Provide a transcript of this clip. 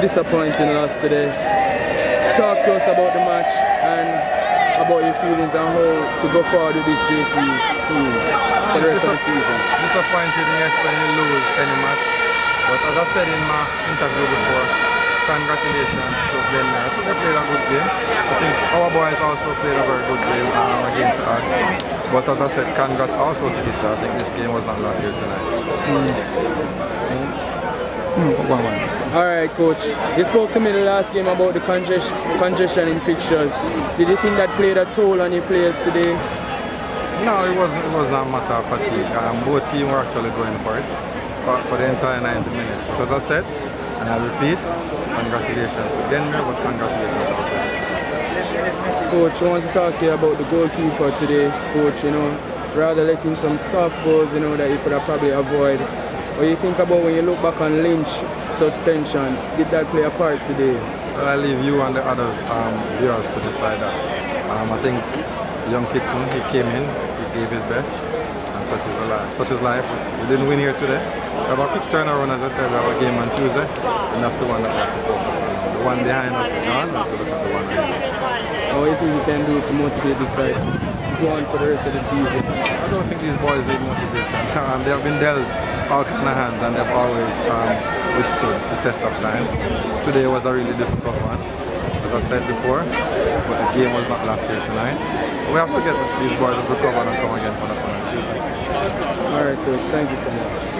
disappointing loss today. Talk to us about the match and about your feelings and how to go forward with this JC team for the rest of the season. Disappointed, yes, when you lose any match. But as I said in my interview before, congratulations to them. I think they played a good game. I think our boys also played a very good game against us. But as I said, congrats also to ISSA. I think this game was not last year tonight. Alright, coach. You spoke to me the last game about the congestion in fixtures. Did you think that played a toll on your players today? No, it was not a matter of fatigue. Both teams were actually going for it for the entire 90 minutes. But as I said, and I repeat, congratulations to Denver, but congratulations also to ISSA. Coach, I want to talk to you about the goalkeeper today. Coach, rather letting some soft goals, that you could have probably avoided. What do you think about when you look back on Lynch suspension? Did that play a part today? Well, I leave you and the others viewers to decide that. I think young Kitson, he came in, he gave his best, and such is the life. Such is life. We didn't win here today. We have a quick turnaround, as I said. We have a game on Tuesday, and that's the one that we have to focus on. The one behind us is gone. We have to look at the one ahead. What do you think you can do to motivate this side to go on for the rest of the season? I don't think these boys need motivation. They have been dealt all kind of hands, and they've always withstood the test of time. Today was a really difficult one, as I said before, but the game was not last year tonight. We have to get these boys to recover and come again for the Tuesday. All right, coach. Thank you so much.